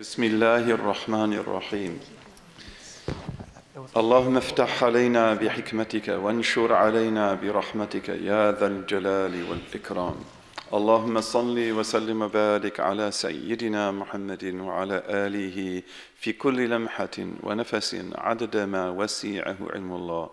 بسم الله الرحمن الرحيم اللهم افتح علينا بحكمتك وانشر علينا برحمتك يا ذا الجلال والإكرام اللهم صل وسلم وبارك على سيدنا محمد وعلى آله في كل لمحة ونفس عدد ما وسعه علم الله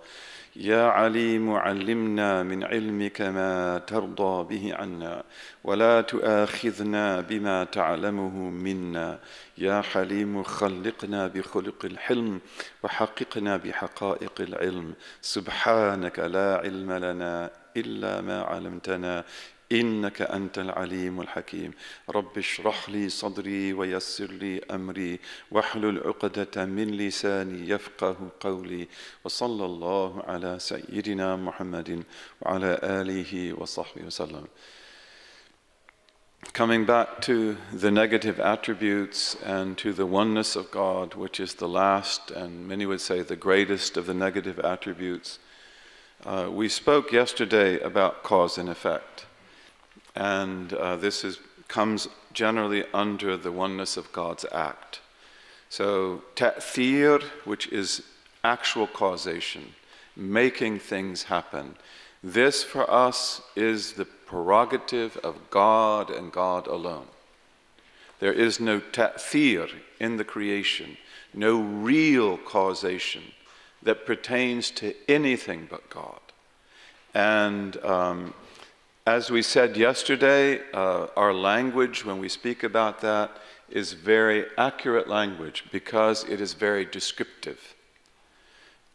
يا عليم علمنا من علمك ما ترضى به عنا ولا تؤاخذنا بما تعلمه منا يا حليم خلقنا بخلق الحلم وحققنا بحقائق العلم سبحانك لا علم لنا إلا ما علمتنا إنك أنت العليم الحكيم رب اشرح لي صدري ويسر لي أمري واحلل عقدة من لساني يفقه قولي وصلى الله على سيدنا محمد وعلى آله وصحبه وسلم. Coming back to the negative attributes and to the oneness of God, which is the last and many would say the greatest of the negative attributes, we spoke yesterday about cause and effect. And this comes generally under the oneness of God's act. So ta'thir, which is actual causation, making things happen. This for us is the prerogative of God and God alone. There is no ta'thir in the creation, no real causation that pertains to anything but God. And as we said yesterday, our language, when we speak about that, is very accurate language because it is very descriptive.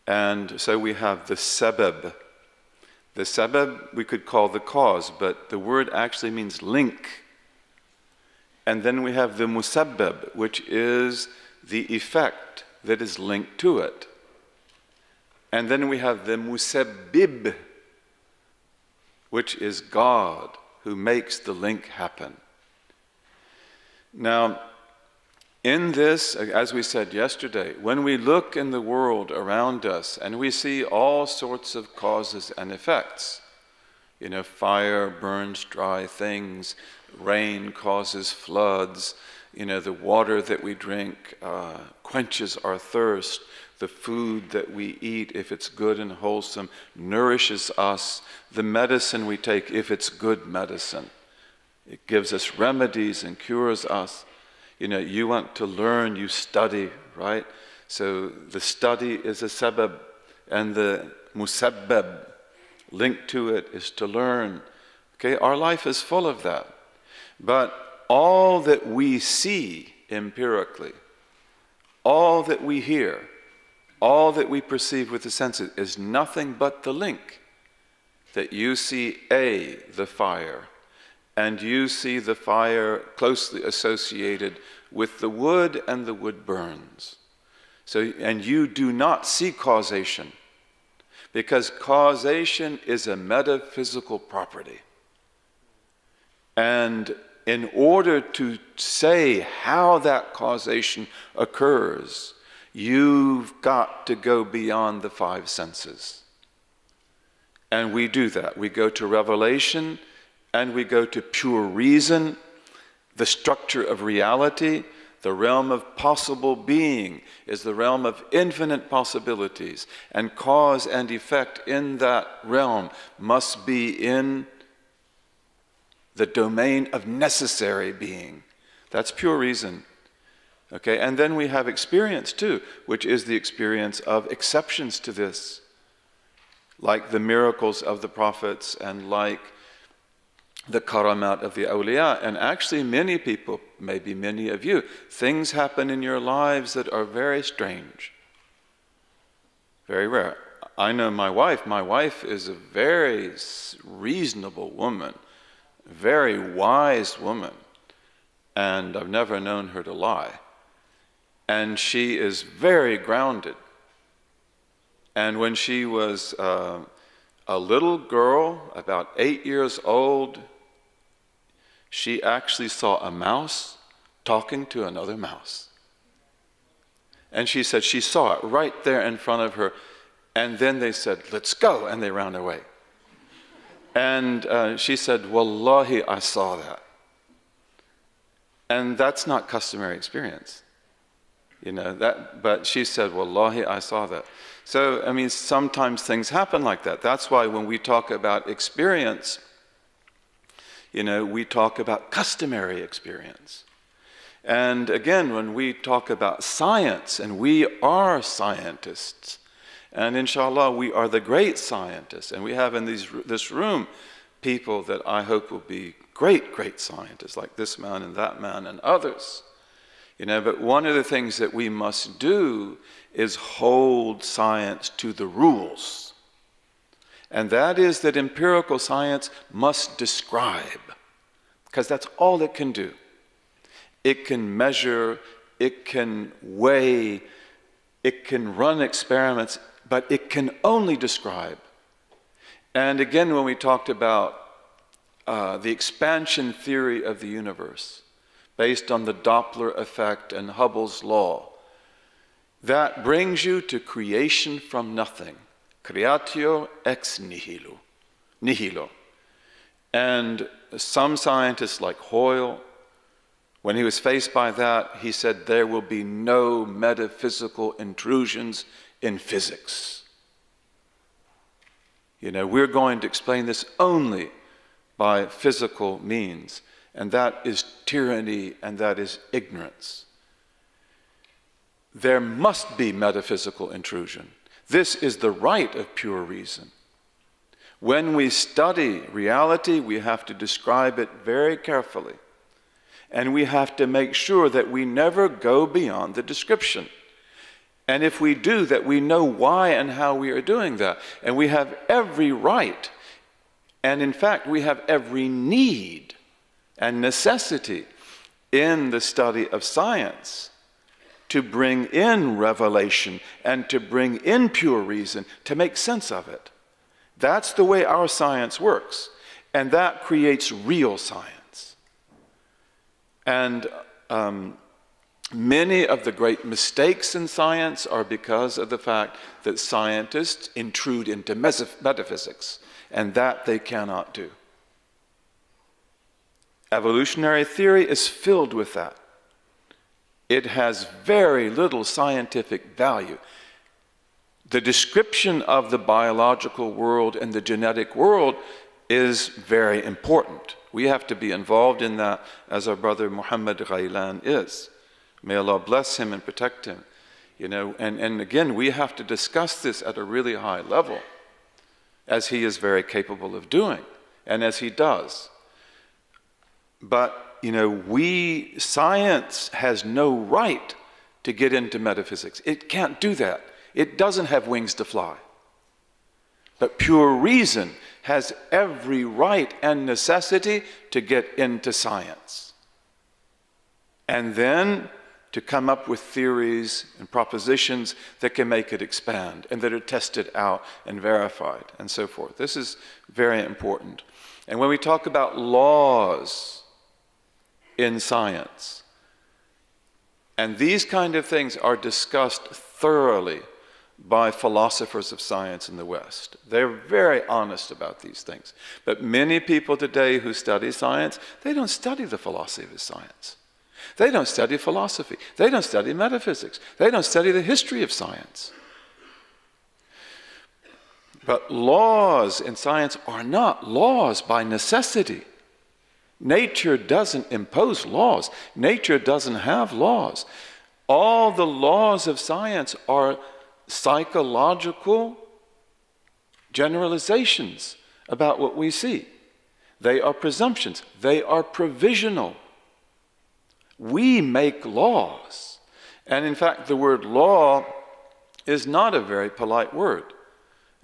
And so we have the sabab. The sabab we could call the cause, but the word actually means link. And then we have the musabbab, which is the effect that is linked to it. And then we have the musabbib, which is God who makes the link happen. Now, in this, as we said yesterday, when we look in the world around us and we see all sorts of causes and effects, fire burns dry things, rain causes floods, the water that we drink quenches our thirst, the food that we eat, if it's good and wholesome, nourishes us. The medicine we take, if it's good medicine, it gives us remedies and cures us. You want to learn, you study, right? So the study is a sabab, and the musabbab linked to it is to learn. Okay, our life is full of that. But all that we see empirically, all that we hear, all that we perceive with the senses is nothing but the link. That you see the fire, and you see the fire closely associated with the wood, and the wood burns. So, and you do not see causation, because causation is a metaphysical property. And in order to say how that causation occurs, you've got to go beyond the five senses. And we do that. We go to revelation, and we go to pure reason, the structure of reality. The realm of possible being is the realm of infinite possibilities, and cause and effect in that realm must be in the domain of necessary being. That's pure reason. Okay, and then we have experience too, which is the experience of exceptions to this, like the miracles of the prophets and like the karamat of the awliya. And actually many people, maybe many of you, things happen in your lives that are very strange, very rare. I know my wife is a very reasonable woman, very wise woman, and I've never known her to lie. And she is very grounded. And when she was a little girl, about 8 years old, she actually saw a mouse talking to another mouse. And she said she saw it right there in front of her. And then they said, "Let's go," and they ran away. And she said, "Wallahi, I saw that." And that's not customary experience. But she said, Wallahi, I saw that. So, I mean, sometimes things happen like that. That's why when we talk about experience, we talk about customary experience. And again, when we talk about science, and we are scientists, and inshallah, we are the great scientists, and we have in this room people that I hope will be great, great scientists, like this man and that man and others. But one of the things that we must do is hold science to the rules. And that is that empirical science must describe, because that's all it can do. It can measure, it can weigh, it can run experiments, but it can only describe. And again, when we talked about the expansion theory of the universe, based on the Doppler effect and Hubble's law, that brings you to creation from nothing. Creatio ex nihilo. Nihilo. And some scientists like Hoyle, when he was faced by that, he said there will be no metaphysical intrusions in physics. We're going to explain this only by physical means, and that is tyranny and that is ignorance. There must be metaphysical intrusion. This is the right of pure reason. When we study reality, we have to describe it very carefully. And we have to make sure that we never go beyond the description. And if we do, that we know why and how we are doing that. And we have every right, and in fact, we have every need and necessity in the study of science to bring in revelation and to bring in pure reason, to make sense of it. That's the way our science works, and that creates real science. And many of the great mistakes in science are because of the fact that scientists intrude into metaphysics, and that they cannot do. Evolutionary theory is filled with that. It has very little scientific value. The description of the biological world and the genetic world is very important. We have to be involved in that, as our brother Muhammad Ghailan is. May Allah bless him and protect him. And again, we have to discuss this at a really high level, as he is very capable of doing, and as he does. But science has no right to get into metaphysics. It can't do that. It doesn't have wings to fly. But pure reason has every right and necessity to get into science. And then to come up with theories and propositions that can make it expand and that are tested out and verified and so forth. This is very important. And when we talk about laws in science, and these kind of things are discussed thoroughly by philosophers of science in the West. They're very honest about these things. But many people today who study science, they don't study the philosophy of science. They don't study philosophy. They don't study metaphysics. They don't study the history of science. But laws in science are not laws by necessity. Nature doesn't impose laws. Nature doesn't have laws. All the laws of science are psychological generalizations about what we see. They are presumptions. They are provisional. We make laws. And in fact, the word law is not a very polite word.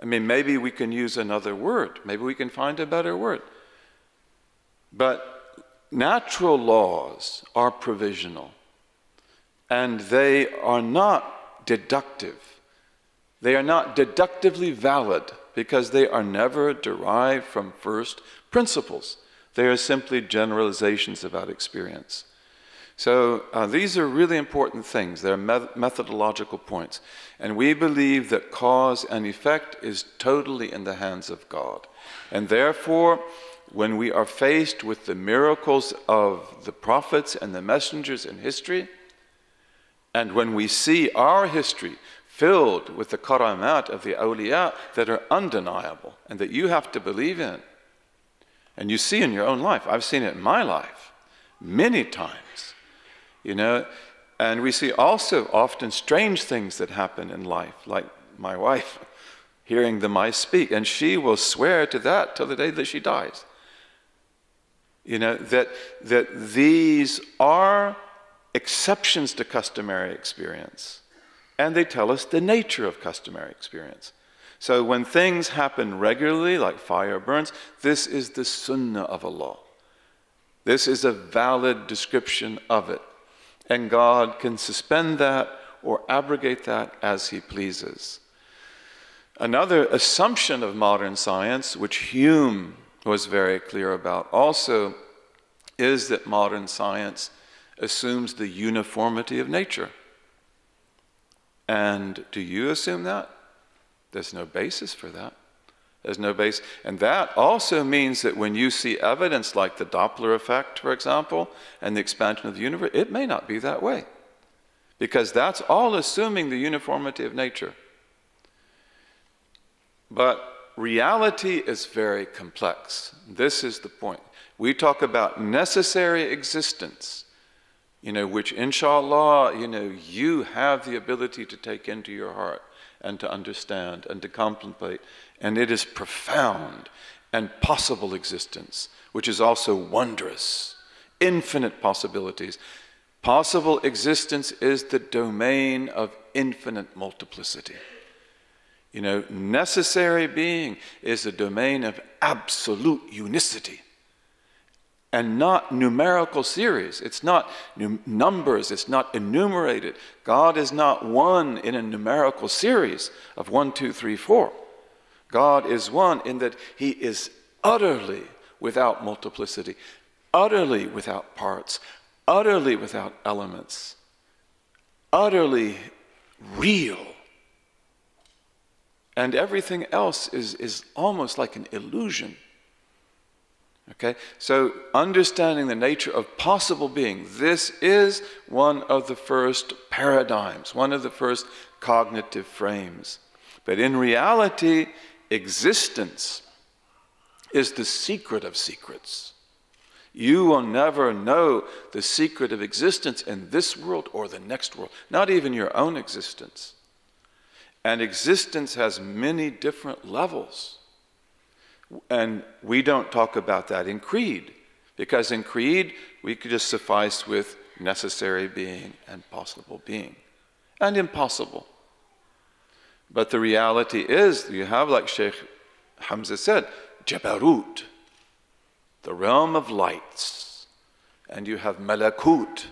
I mean, maybe we can use another word. Maybe we can find a better word. But natural laws are provisional. And they are not deductive. They are not deductively valid because they are never derived from first principles. They are simply generalizations about experience. So these are really important things. They're methodological points. And we believe that cause and effect is totally in the hands of God. And therefore, when we are faced with the miracles of the prophets and the messengers in history, And when we see our history filled with the karamat of the awliya that are undeniable and that you have to believe in, and you see in your own life, I've seen it in my life many times, and we see also often strange things that happen in life, like my wife hearing the mice speak, and she will swear to that till the day that she dies. That these are exceptions to customary experience, and they tell us the nature of customary experience. So when things happen regularly, like fire burns, this is the sunnah of Allah. This is a valid description of it. And God can suspend that or abrogate that as He pleases. Another assumption of modern science, which Hume was very clear about also, is that modern science assumes the uniformity of nature. And do you assume that? There's no basis for that. There's no base. And that also means that when you see evidence like the Doppler effect, for example, and the expansion of the universe, it may not be that way. Because that's all assuming the uniformity of nature. But reality is very complex. This is the point. We talk about necessary existence, which inshallah, you have the ability to take into your heart and to understand and to contemplate. And it is profound and possible existence, which is also wondrous, infinite possibilities. Possible existence is the domain of infinite multiplicity. Necessary being is the domain of absolute unicity and not numerical series. It's not numbers, it's not enumerated. God is not one in a numerical series of 1, 2, 3, 4. God is one in that He is utterly without multiplicity, utterly without parts, utterly without elements, utterly real. And everything else is almost like an illusion. Okay? So understanding the nature of possible being, this is one of the first paradigms, one of the first cognitive frames. But in reality, existence is the secret of secrets. You will never know the secret of existence in this world or the next world, not even your own existence. And existence has many different levels. And we don't talk about that in creed, because in creed we could just suffice with necessary being and possible being and impossible. But the reality is, you have, like Sheikh Hamza said, Jabarut, the realm of lights, and you have Malakut,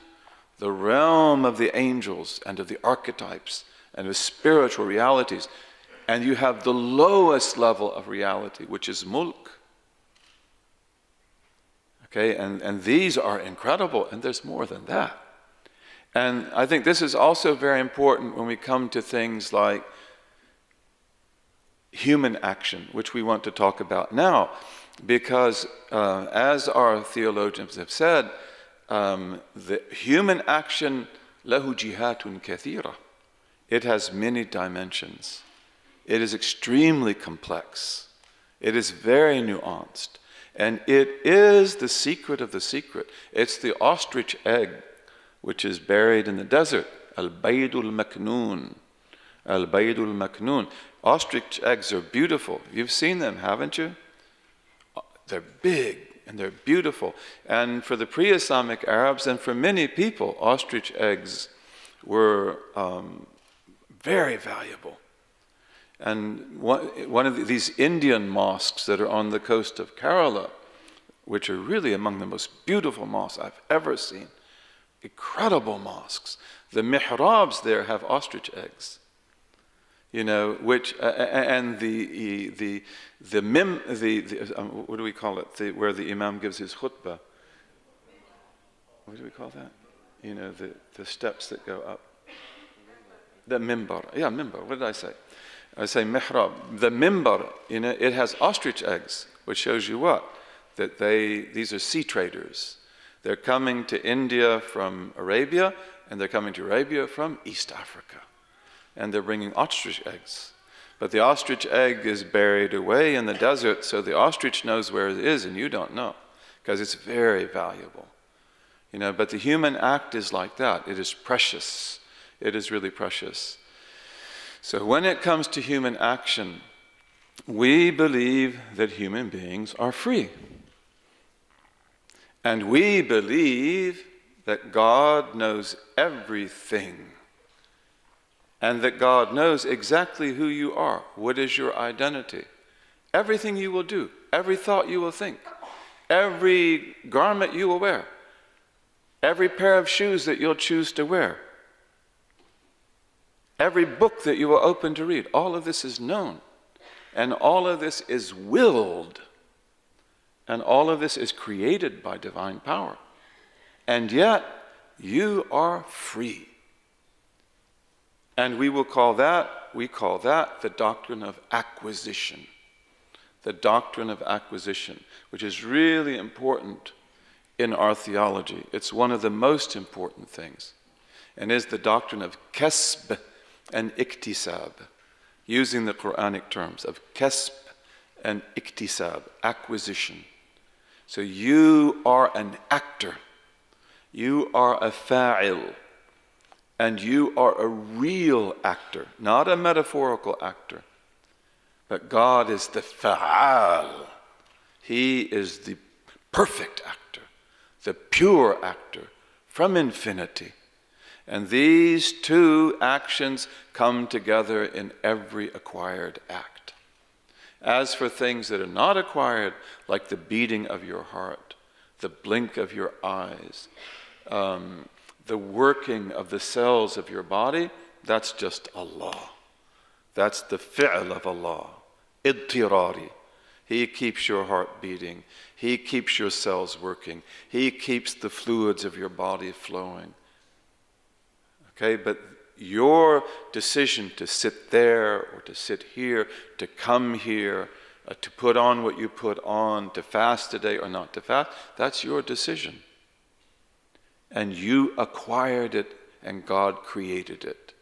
the realm of the angels and of the archetypes and of spiritual realities. And you have the lowest level of reality, which is mulk. Okay, and these are incredible, and there's more than that. And I think this is also very important when we come to things like human action, which we want to talk about now, because as our theologians have said, the human action, lahu jihatun kathira. It has many dimensions. It is extremely complex. It is very nuanced. And it is the secret of the secret. It's the ostrich egg, which is buried in the desert. Al-baydul maknoon. Al-baydul maknoon. Ostrich eggs are beautiful. You've seen them, haven't you? They're big and they're beautiful. And for the pre-Islamic Arabs and for many people, ostrich eggs were very valuable. And one of these Indian mosques that are on the coast of Kerala, which are really among the most beautiful mosques I've ever seen, incredible mosques. The mihrabs there have ostrich eggs, which and the what do we call it? Where the imam gives his khutbah. What do we call that? The steps that go up. The mimbar. Yeah, mimbar. What did I say? I say mihrab. The mimbar, it has ostrich eggs, which shows you what? That these are sea traders. They're coming to India from Arabia, And they're coming to Arabia from East Africa. And they're bringing ostrich eggs. But the ostrich egg is buried away in the desert, so the ostrich knows where it is and you don't know, because it's very valuable. But the human act is like that. It is precious. It is really precious. So when it comes to human action, we believe that human beings are free. And we believe that God knows everything. And that God knows exactly who you are. What is your identity? Everything you will do, every thought you will think, every garment you will wear, every pair of shoes that you'll choose to wear, every book that you will open to read, all of this is known. And all of this is willed. And all of this is created by divine power. And yet, you are free. And we call that the doctrine of acquisition. The doctrine of acquisition, which is really important in our theology. It's one of the most important things. And is the doctrine of kasb and iktisab, using the Quranic terms of kasb and iktisab, acquisition. So you are an actor. You are a fa'il. And you are a real actor, not a metaphorical actor. But God is the fa'al. He is the perfect actor, the pure actor from infinity. And these two actions come together in every acquired act. As for things that are not acquired, like the beating of your heart, the blink of your eyes, the working of the cells of your body, that's just Allah. That's the fi'l of Allah. Idtirari. He keeps your heart beating. He keeps your cells working. He keeps the fluids of your body flowing. Okay, but your decision to sit there or to sit here, to come here, to put on what you put on, to fast today or not to fast, that's your decision. And you acquired it, and God created it.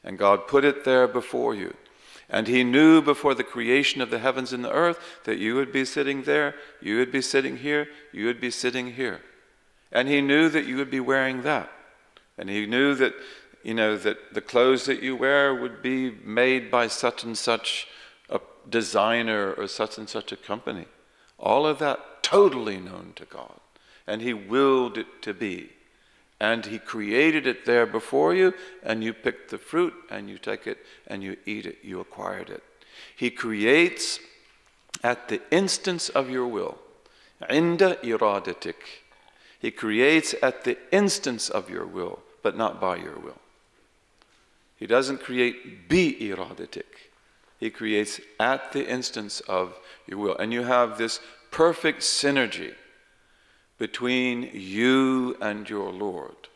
And God put it there before you. And He knew before the creation of the heavens and the earth that you would be sitting there, you would be sitting here, you would be sitting here. And He knew that you would be wearing that. And He knew that, that the clothes that you wear would be made by such and such a designer or such and such a company. All of that totally known to God. And He willed it to be. And He created it there before you, and you pick the fruit, and you take it, and you eat it. You acquired it. He creates at the instance of your will. Inda iradatik. He creates at the instance of your will, but not by your will. He doesn't create bi iradatik. He creates at the instance of your will. And you have this perfect synergy between you and your Lord,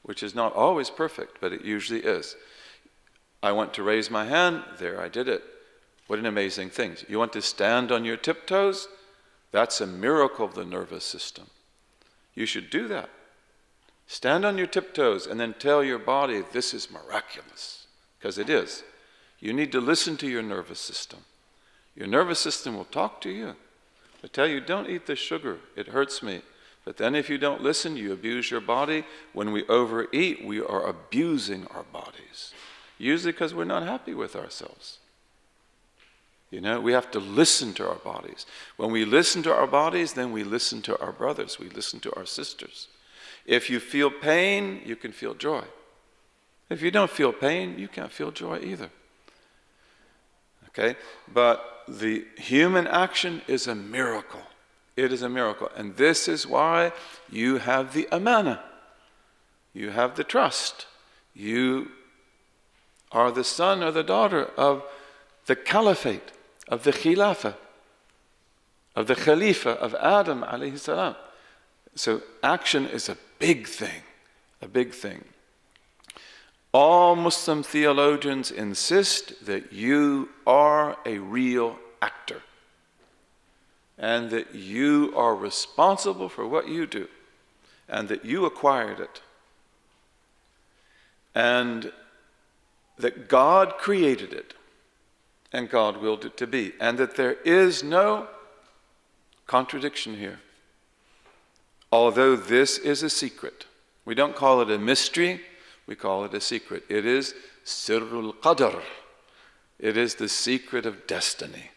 which is not always perfect, but it usually is. I want to raise my hand, there I did it. What an amazing thing. You want to stand on your tiptoes? That's a miracle of the nervous system. You should do that. Stand on your tiptoes and then tell your body, this is miraculous, because it is. You need to listen to your nervous system. Your nervous system will talk to you. It'll tell you, don't eat the sugar, it hurts me. But then if you don't listen, you abuse your body. When we overeat, we are abusing our bodies. Usually because we're not happy with ourselves. We have to listen to our bodies. When we listen to our bodies, then we listen to our brothers. We listen to our sisters. If you feel pain, you can feel joy. If you don't feel pain, you can't feel joy either. Okay? But the human action is a miracle. It is a miracle. And this is why you have the amana. You have the trust. You are the son or the daughter of the caliphate, of the khilafah, of the khalifa of Adam alayhi salam. So action is a big thing, a big thing. All Muslim theologians insist that you are a real actor. And that you are responsible for what you do, and that you acquired it. and that God created it, and God willed it to be, and that there is no contradiction here. Although this is a secret, we don't call it a mystery, we call it a secret. It is sirrul qadr. It is the secret of destiny.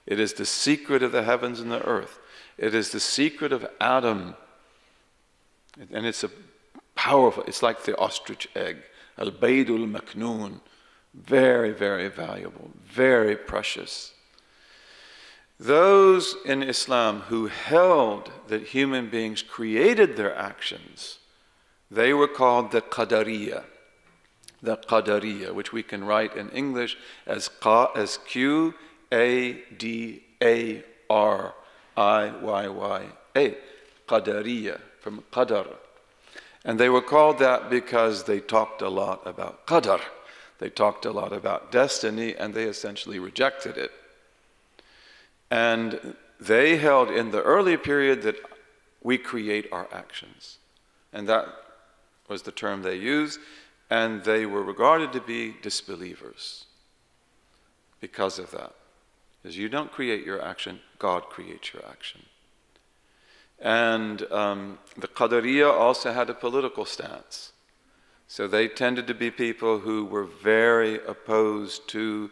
It is the secret of the heavens and the earth. It is the secret of Adam. And it's a powerful, it's like the ostrich egg, al-baydul maknoon, very, very valuable, very precious. Those in Islam who held that human beings created their actions, they were called the Qadariyya. The Qadariyya, which we can write in English as Q-A-D-A-R-I-Y-Y-A, Qadariyya, from Qadar. And they were called that because they talked a lot about Qadar. They talked a lot about destiny, and they essentially rejected it. And they held in the early period that we create our actions. And that was the term they used. And they were regarded to be disbelievers because of that. Because you don't create your action, God creates your action. And the Qadariyya also had a political stance. So they tended to be people who were very opposed to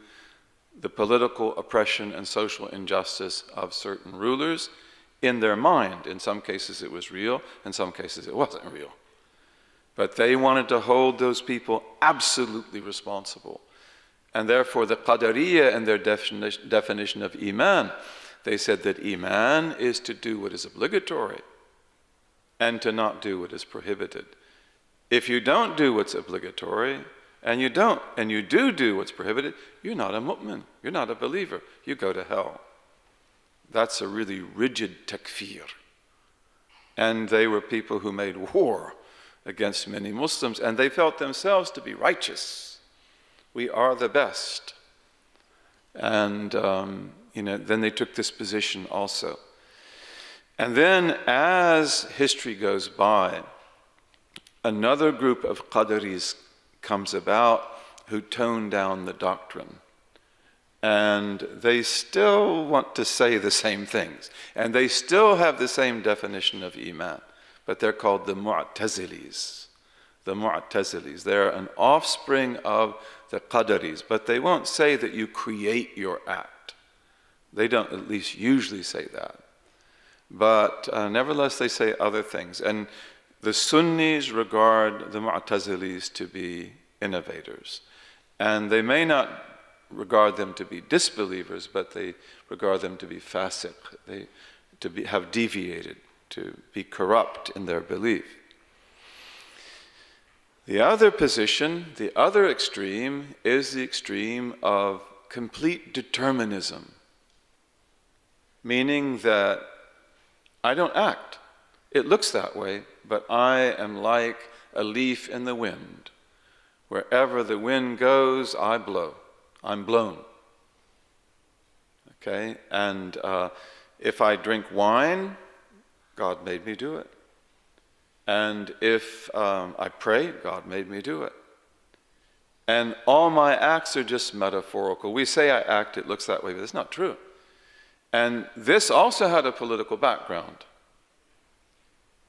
the political oppression and social injustice of certain rulers in their mind. In some cases it was real, in some cases it wasn't real. But they wanted to hold those people absolutely responsible. And therefore the Qadariyya and their definition of Iman, they said that Iman is to do what is obligatory and to not do what is prohibited. If you don't do what's obligatory, and you do what's prohibited, you're not a mu'min, you're not a believer, you go to hell. That's a really rigid takfir. And they were people who made war against many Muslims, and they felt themselves to be righteous. We are the best. And then they took this position also. And then as history goes by, another group of Qadaris comes about who tone down the doctrine. And they still want to say the same things. And they still have the same definition of Iman. But they're called the Mu'tazilis. The Mu'tazilis. They're an offspring of the Qadaris. But they won't say that you create your act. They don't at least usually say that. But nevertheless, they say other things. And the Sunnis regard the Mu'tazilis to be innovators. And they may not regard them to be disbelievers, but they regard them to be fasiq, have deviated, to be corrupt in their belief. The other position, the other extreme, is the extreme of complete determinism, meaning that I don't act. It looks that way, but I am like a leaf in the wind. Wherever the wind goes, I blow. I'm blown. Okay? And if I drink wine, God made me do it. And if I pray, God made me do it. And all my acts are just metaphorical. We say I act, it looks that way, but it's not true. And this also had a political background.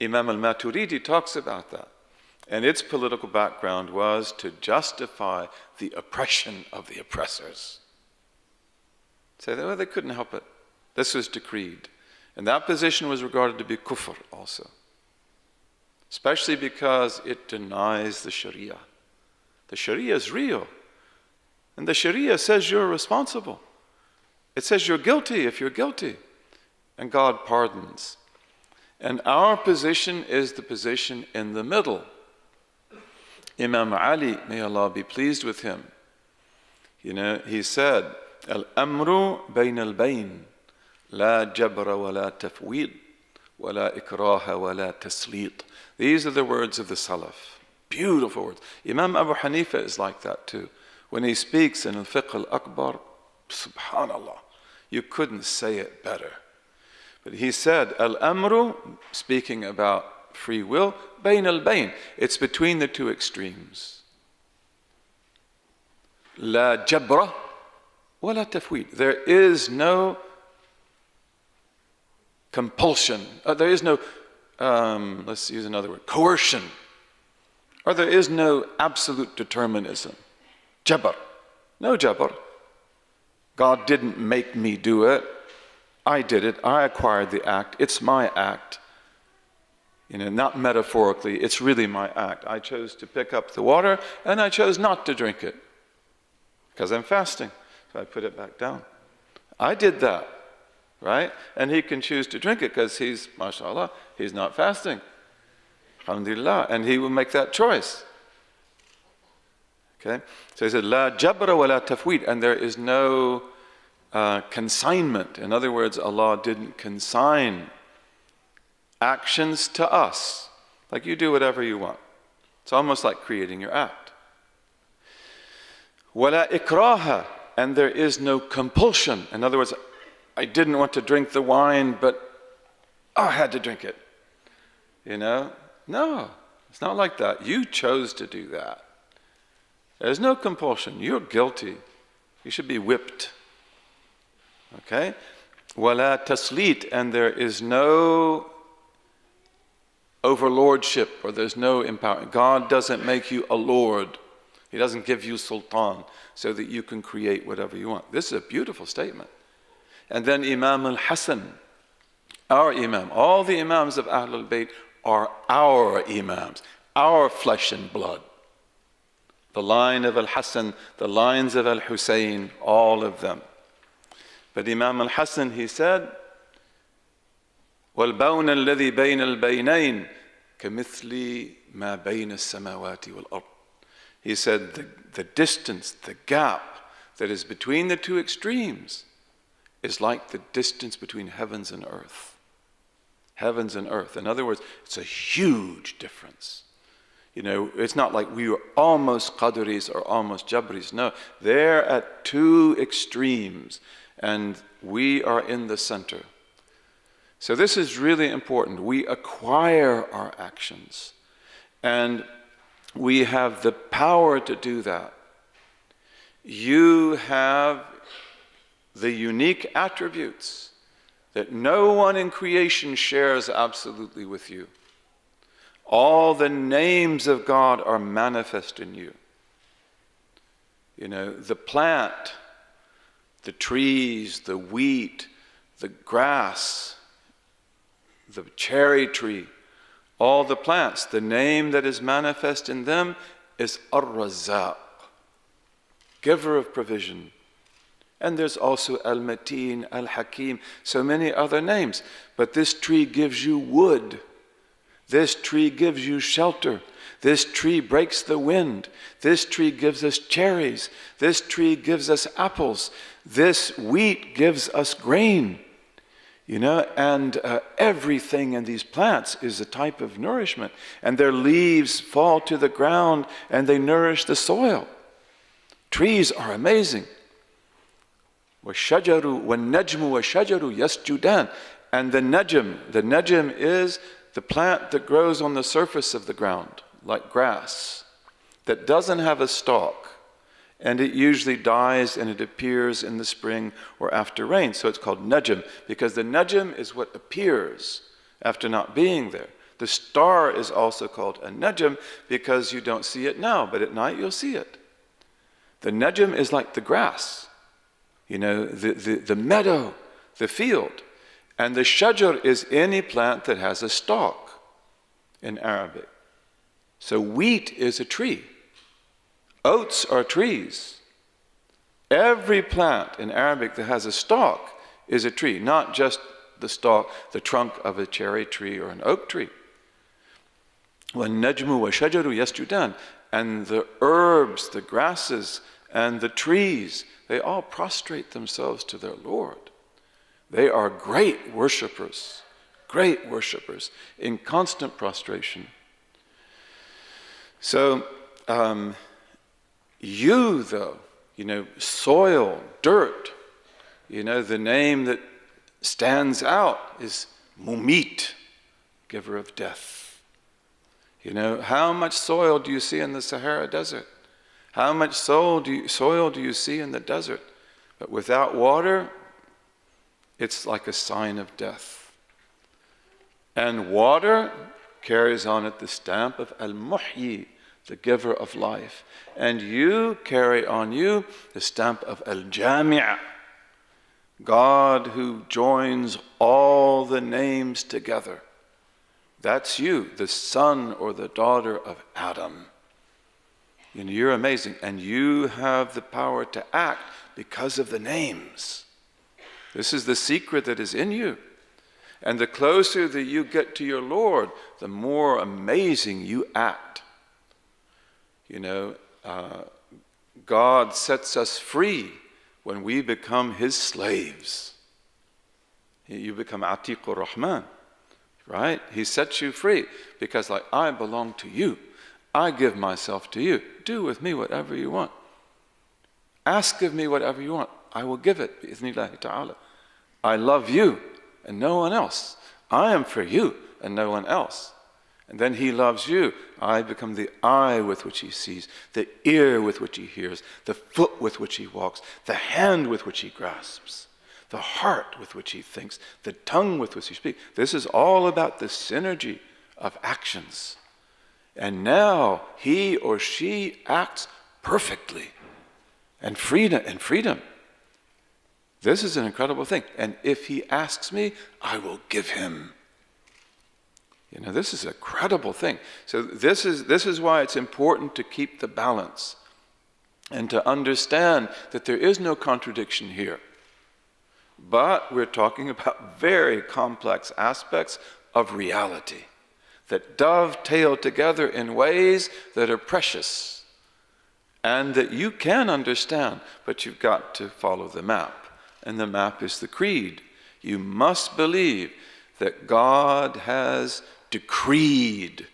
Imam al-Maturidi talks about that. And its political background was to justify the oppression of the oppressors. Say, well, they couldn't help it. This was decreed. And that position was regarded to be kufr also. Especially because it denies the Sharia. The Sharia is real. And the Sharia says you're responsible. It says you're guilty if you're guilty. And God pardons. And our position is the position in the middle. Imam Ali, may Allah be pleased with him, he said, Al-amru bayn al-bayn, la jabra wa la tafweed, wa la ikraha wa la tasleet. These are the words of the Salaf. Beautiful words. Imam Abu Hanifa is like that too. When he speaks in al-fiqh al-akbar, subhanallah, you couldn't say it better. But he said, Al-amru, speaking about free will, bayn al-bayn. It's between the two extremes. La jabra wa la tafweed. There is no compulsion. There is no, let's use another word, coercion. Or there is no absolute determinism. Jabr. No jabr. God didn't make me do it. I did it. I acquired the act. It's my act. Not metaphorically. It's really my act. I chose to pick up the water and I chose not to drink it because I'm fasting. So I put it back down. I did that, right? And he can choose to drink it because he's, mashallah, he's not fasting. Alhamdulillah. And he will make that choice. Okay? So he said, La jabra wa la tafweed. And there is no consignment. In other words, Allah didn't consign actions to us. Like you do whatever you want. It's almost like creating your act. Wala ikraha, and there is no compulsion. In other words, I didn't want to drink the wine, but I had to drink it. No, it's not like that. You chose to do that. There's no compulsion. You're guilty. You should be whipped. Okay? Wala taslit, and there is no overlordship, or there's no empowerment. God doesn't make you a lord. He doesn't give you sultan so that you can create whatever you want. This is a beautiful statement. And then Imam al-Hasan, our Imam, all the Imams of Ahlul Bayt are our Imams, our flesh and blood. The line of al-Hasan, the lines of al-Hussein, all of them. But Imam al-Hasan, he said, وَالْبَوْنَ الَّذِي بَيْنَ الْبَيْنَيْنِ كَمِثْلِ مَا بَيْنَ السَّمَاوَاتِ وَالْأَرْضِ. He said the distance, the gap that is between the two extremes is like the distance between heavens and earth. Heavens and earth. In other words, it's a huge difference. It's not like we were almost Qadris or almost Jabris. No, they're at two extremes and we are in the center. So this is really important. We acquire our actions and we have the power to do that. You have the unique attributes that no one in creation shares absolutely with you. All the names of God are manifest in you. The plant, the trees, the wheat, the grass, the cherry tree, all the plants, the name that is manifest in them is Ar-Razzaq, giver of provision. And there's also Al-Mateen, Al-Hakim, so many other names. But this tree gives you wood. This tree gives you shelter. This tree breaks the wind. This tree gives us cherries. This tree gives us apples. This wheat gives us grain. And everything in these plants is a type of nourishment. And their leaves fall to the ground and they nourish the soil. Trees are amazing. وَالشَّجَرُ وَالنَّجْمُ وَالشَّجَرُ يَسْجُدَانِ. And the najm is the plant that grows on the surface of the ground, like grass, that doesn't have a stalk. And it usually dies and it appears in the spring or after rain. So it's called najm, because the najm is what appears after not being there. The star is also called a najm because you don't see it now, but at night you'll see it. The najm is like the grass, the meadow, the field. And the shajar is any plant that has a stalk in Arabic. So wheat is a tree. Oats are trees. Every plant in Arabic that has a stalk is a tree, not just the stalk, the trunk of a cherry tree or an oak tree. وَالنَّجْمُ وَالشَّجَرُ يَسْجُدَانِ. And the herbs, the grasses, and the trees, they all prostrate themselves to their Lord. They are great worshipers in constant prostration. So, you though, soil, dirt, the name that stands out is Mumit, giver of death. How much soil do you see in the Sahara Desert? How much soil do you see in the desert? But without water, it's like a sign of death. And water carries on it the stamp of Al-Muhyi, the giver of life. And you carry on you the stamp of Al-Jami', God who joins all the names together. That's you, the son or the daughter of Adam. You know, you're amazing. And you have the power to act because of the names. This is the secret that is in you. And the closer that you get to your Lord, the more amazing you act. You know, God sets us free when we become His slaves. You become Atiqur Rahman, right? He sets you free because, like, I belong to you. I give myself to you. Do with me whatever you want. Ask of me whatever you want. I will give it, bi'ithnillahi ta'ala. I love you and no one else. I am for you and no one else. And then He loves you. I become the eye with which He sees, the ear with which He hears, the foot with which He walks, the hand with which He grasps, the heart with which He thinks, the tongue with which He speaks. This is all about the synergy of actions. And now he or she acts perfectly and freedom. This is an incredible thing. And if he asks me, I will give him. You know, this is a credible thing. So this is why it's important to keep the balance and to understand that there is no contradiction here. But we're talking about very complex aspects of reality that dovetail together in ways that are precious and that you can understand, but you've got to follow the map. And the map is the creed. You must believe that God has decreed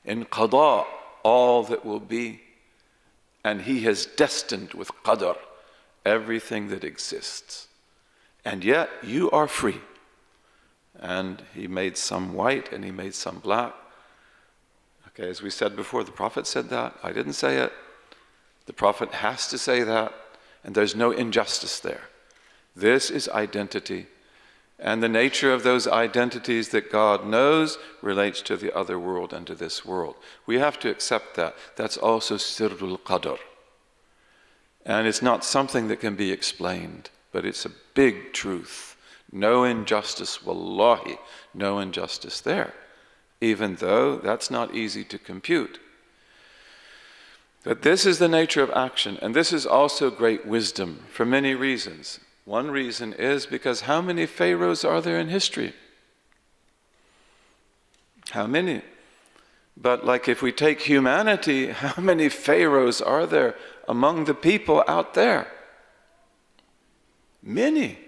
in qada all that will be, and He has destined with qadar everything that exists. And yet you are free. And He made some white and He made some black. Okay, as we said before, the Prophet said that. I didn't say it. The Prophet has to say that, and there's no injustice there. This is identity. And the nature of those identities that God knows relates to the other world and to this world. We have to accept that. That's also sirrul qadr. And it's not something that can be explained, but it's a big truth. No injustice, wallahi, no injustice there, even though that's not easy to compute. But this is the nature of action, and this is also great wisdom for many reasons. One reason is because how many pharaohs are there in history? How many? But like if we take humanity, how many pharaohs are there among the people out there? Many.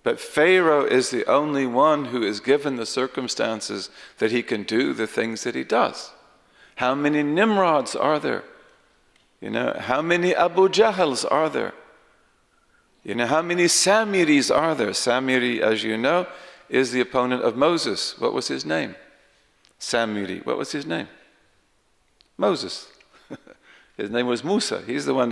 But Pharaoh is the only one who is given the circumstances that he can do the things that he does. How many Nimrods are there? You know, how many Abu Jahals are there? You know, how many Samiris are there? Samiri, as you know, is the opponent of Moses. What was his name? Samiri. What was his name? Moses. His name was Musa. He's the one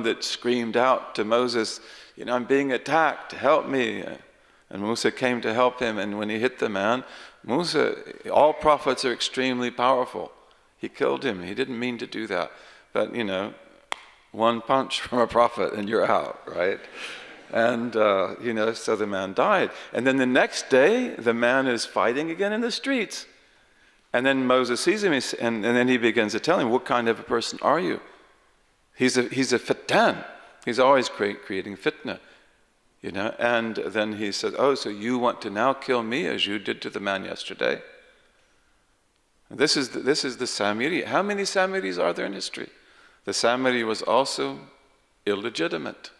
that screamed out to Moses, you know, I'm being attacked, help me. And Musa came to help him, and when he hit the man, Musa, all prophets are extremely powerful. He killed him. He didn't mean to do that. But, you know, one punch from a prophet and you're out, right? And, you know, so the man died. And then the next day, the man is fighting again in the streets. And then Moses sees him, and then he begins to tell him, what kind of a person are you? He's a fittan. He's always creating fitna, you know. And then he said, oh, so you want to now kill me as you did to the man yesterday? And this is the Samiri. How many Samiris are there in history? The Samiri was also illegitimate.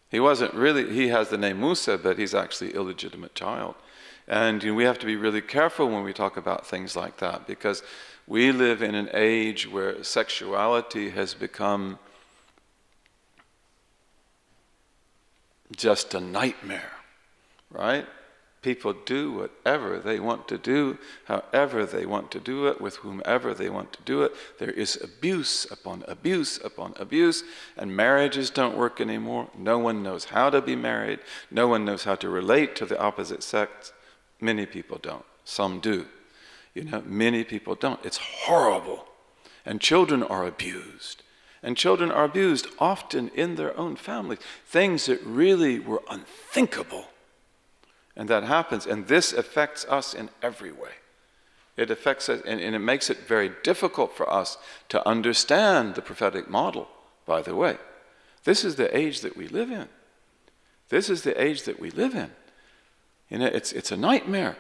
He wasn't really, he has the name Musa, but he's actually illegitimate child. And we have to be really careful when we talk about things like that, because we live in an age where sexuality has become just a nightmare, right? People do whatever they want to do, however they want to do it, with whomever they want to do it. There is abuse upon abuse upon abuse, and marriages don't work anymore. No one knows how to be married. No one knows how to relate to the opposite sex. Many people don't. Some do. Many people don't. It's horrible. And children are abused. And children are abused often in their own families. Things that really were unthinkable. And that happens, and this affects us in every way. It affects us, and it makes it very difficult for us to understand the prophetic model, by the way. This is the age that we live in. This is the age that we live in. It's a nightmare.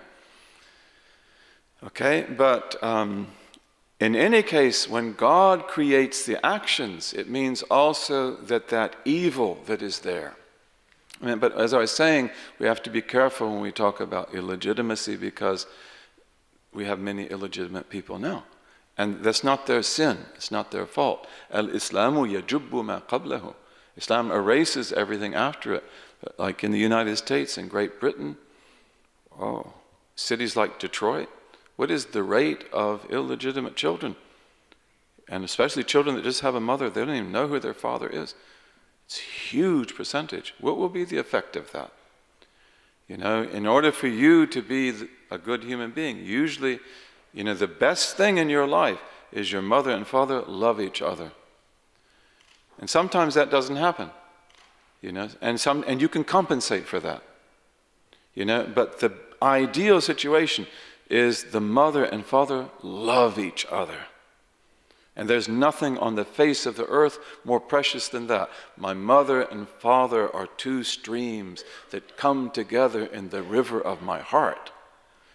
Okay, but in any case, when God creates the actions, it means also that evil that is there. But as I was saying, we have to be careful when we talk about illegitimacy, because we have many illegitimate people now. And that's not their sin, it's not their fault. Al-Islamu yajubbu ma qablahu. Islam erases everything after it. Like in the United States and Great Britain, cities like Detroit, what is the rate of illegitimate children? And especially children that just have a mother, they don't even know who their father is. It's a huge percentage. What will be the effect of that? In order for you to be a good human being, usually, the best thing in your life is your mother and father love each other. And sometimes that doesn't happen, and you can compensate for that, but the ideal situation is the mother and father love each other. And there's nothing on the face of the earth more precious than that. My mother and father are two streams that come together in the river of my heart.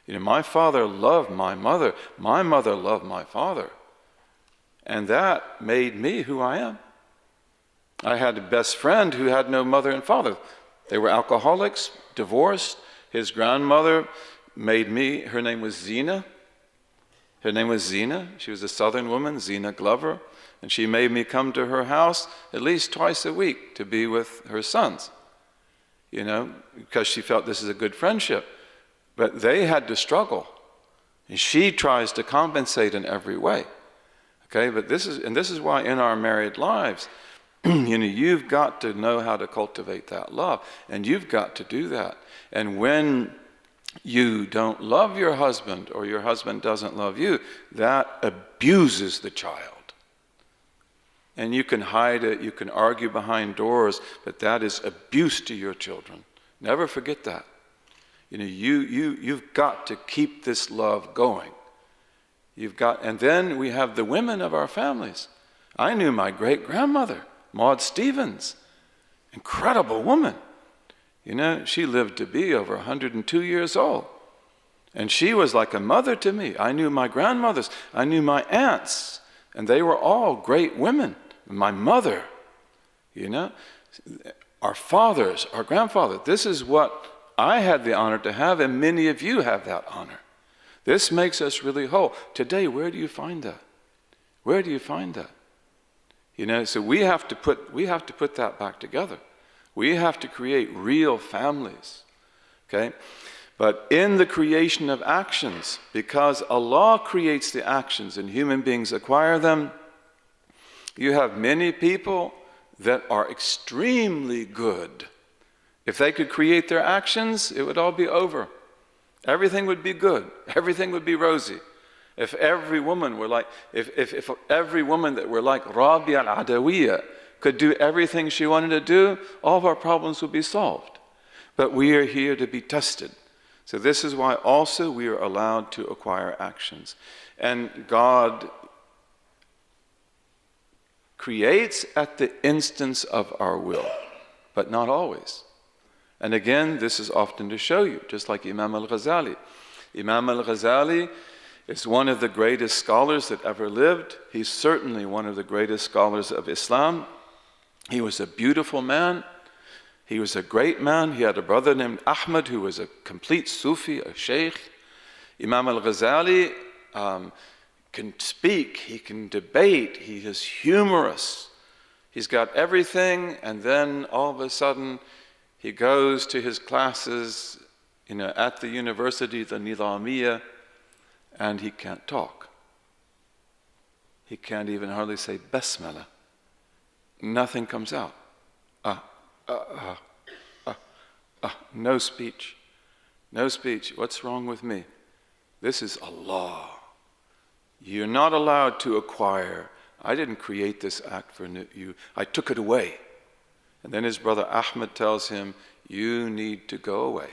My father loved my mother loved my father. And that made me who I am. I had a best friend who had no mother and father. They were alcoholics, divorced. His grandmother made me, her name was Zina. Her name was Zina. She was a Southern woman, Zina Glover. And she made me come to her house at least twice a week to be with her sons, because she felt this is a good friendship. But they had to struggle. And she tries to compensate in every way. Okay, but this is why in our married lives, you've got to know how to cultivate that love. And you've got to do that. And when you don't love your husband, or your husband doesn't love you, that abuses the child. And you can hide it, you can argue behind doors, but that is abuse to your children. Never forget that. You've got to keep this love going. And then we have the women of our families. I knew my great-grandmother, Maud Stevens, incredible woman. She lived to be over 102 years old. And she was like a mother to me. I knew my grandmothers. I knew my aunts. And they were all great women. My mother, our fathers, our grandfather. This is what I had the honor to have, and many of you have that honor. This makes us really whole. Today, where do you find that? Where do you find that? So we have to put that back together. We have to create real families, okay? But in the creation of actions, because Allah creates the actions and human beings acquire them, you have many people that are extremely good. If they could create their actions, it would all be over. Everything would be good. Everything would be rosy. If every woman were like, if every woman that were like Rabia al-Adawiyya could do everything she wanted to do, all of our problems would be solved. But we are here to be tested. So this is why also we are allowed to acquire actions. And God creates at the instance of our will, but not always. And again, this is often to show you, just like Imam al-Ghazali. Imam al-Ghazali is one of the greatest scholars that ever lived. He's certainly one of the greatest scholars of Islam. He was a beautiful man. He was a great man. He had a brother named Ahmad who was a complete Sufi, a sheikh. Imam al-Ghazali can speak, he can debate, he is humorous. He's got everything, and then all of a sudden he goes to his classes at the university, the Nizamiya, and he can't talk. He can't even hardly say Basmala. Nothing comes out. No speech. No speech. What's wrong with me? This is Allah. You're not allowed to acquire. I didn't create this act for you. I took it away. And then his brother Ahmed tells him, you need to go away.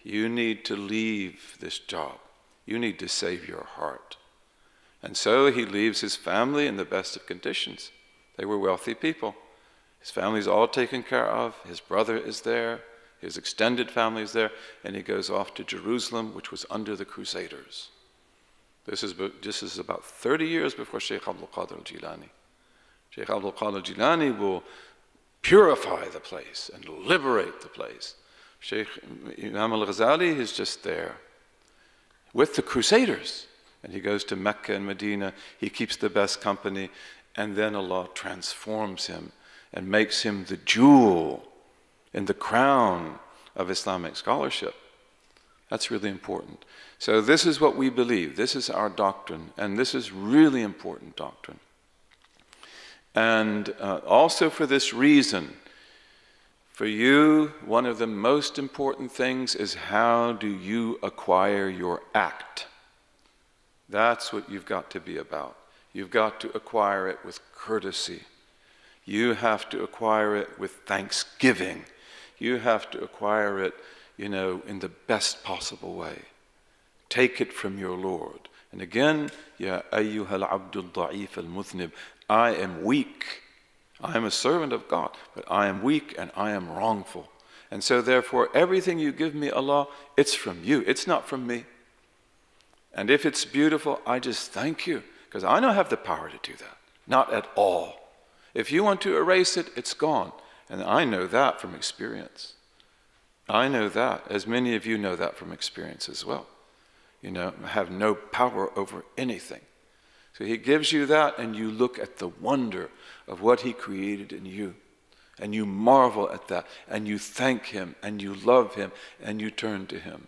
You need to leave this job. You need to save your heart. And so he leaves his family in the best of conditions. They were wealthy people. His family's all taken care of. His brother is there. His extended family is there. And he goes off to Jerusalem, which was under the Crusaders. This is about 30 years before Shaykh Abdul Qadir al-Jilani. Shaykh Abdul Qadir al-Jilani will purify the place and liberate the place. Shaykh Imam al-Ghazali is just there with the Crusaders. And he goes to Mecca and Medina. He keeps the best company. And then Allah transforms him and makes him the jewel in the crown of Islamic scholarship. That's really important. So this is what we believe. This is our doctrine. And this is really important doctrine. And also for this reason, for you, one of the most important things is how do you acquire your act? That's what you've got to be about. You've got to acquire it with courtesy. You have to acquire it with thanksgiving. You have to acquire it, in the best possible way. Take it from your Lord. And again, Ya ayyuhal abdul da'if al-muthnib, I am weak. I am a servant of God, but I am weak and I am wrongful. And so therefore, everything you give me, Allah, it's from you. It's not from me. And if it's beautiful, I just thank you, because I don't have the power to do that. Not at all. If you want to erase it, it's gone. And I know that from experience. I know that, as many of you know that from experience as well. Have no power over anything. So he gives you that, and you look at the wonder of what he created in you. And you marvel at that, and you thank him, and you love him, and you turn to him.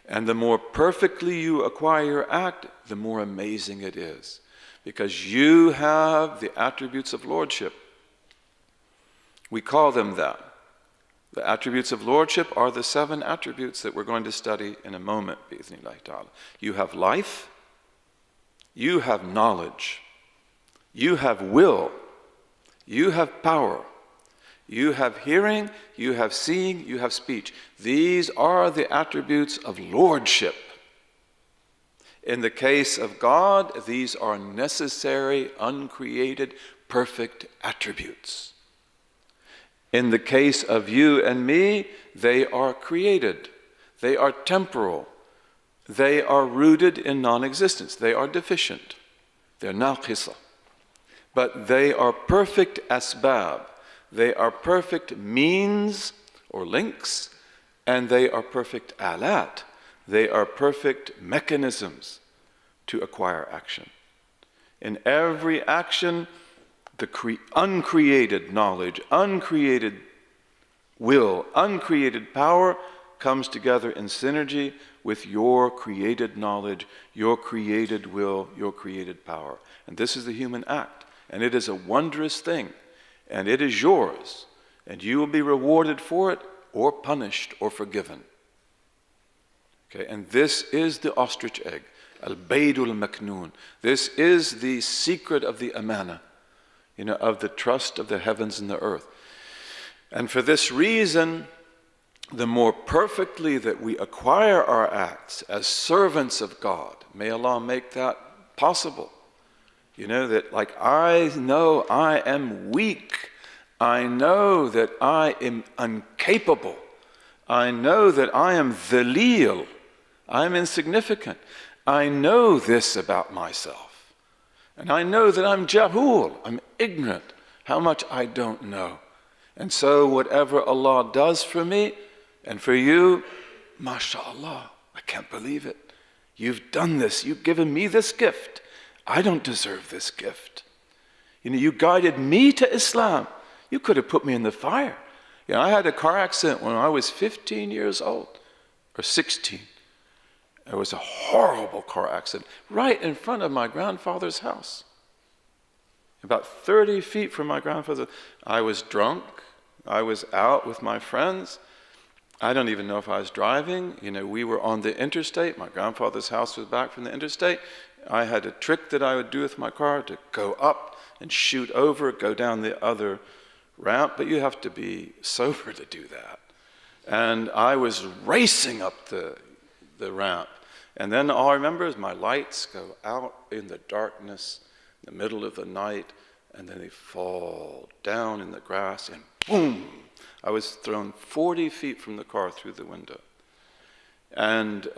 And the more perfectly you acquire your act, the more amazing it is. Because you have the attributes of lordship. We call them that. The attributes of lordship are the 7 attributes that we're going to study in a moment, bi'idhnillahi ta'ala. You have life, you have knowledge, you have will, you have power, you have hearing, you have seeing, you have speech. These are the attributes of lordship. In the case of God, these are necessary, uncreated, perfect attributes. In the case of you and me, they are created. They are temporal. They are rooted in non-existence. They are deficient. They're naqisa. But they are perfect asbab. They are perfect means or links, and they are perfect alat. They are perfect mechanisms to acquire action. In every action, the uncreated knowledge, uncreated will, uncreated power comes together in synergy with your created knowledge, your created will, your created power. And this is the human act. And it is a wondrous thing. And it is yours. And you will be rewarded for it or punished or forgiven. Okay, and this is the ostrich egg, al-baydul maknoon. This is the secret of the amana, of the trust of the heavens and the earth. And for this reason, the more perfectly that we acquire our acts as servants of God, may Allah make that possible. That like I know I am weak. I know that I am incapable. I know that I am dhalil. I'm insignificant. I know this about myself. And I know that I'm jahul. I'm ignorant. How much I don't know. And so whatever Allah does for me and for you, mashallah, I can't believe it. You've done this. You've given me this gift. I don't deserve this gift. You guided me to Islam. You could have put me in the fire. I had a car accident when I was 15 years old. or 16. It was a horrible car accident right in front of my grandfather's house. About 30 feet from my grandfather. I was drunk. I was out with my friends. I don't even know if I was driving. We were on the interstate. My grandfather's house was back from the interstate. I had a trick that I would do with my car to go up and shoot over, go down the other ramp, but you have to be sober to do that. And I was racing up the ramp. And then all I remember is my lights go out in the darkness, in the middle of the night, and then they fall down in the grass, and boom! I was thrown 40 feet from the car through the window. And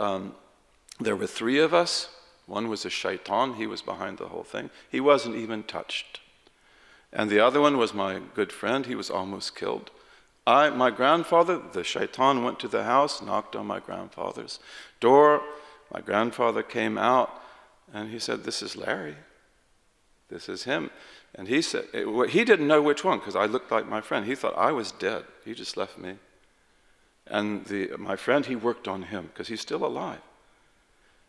there were 3 of us. One was a shaitan. He was behind the whole thing. He wasn't even touched. And the other one was my good friend. He was almost killed. My grandfather, the shaitan, went to the house, knocked on my grandfather's door. My grandfather came out, and he said, "This is Larry. This is him." And he said, he didn't know which one, because I looked like my friend. He thought I was dead. He just left me. And my friend, he worked on him, because he's still alive.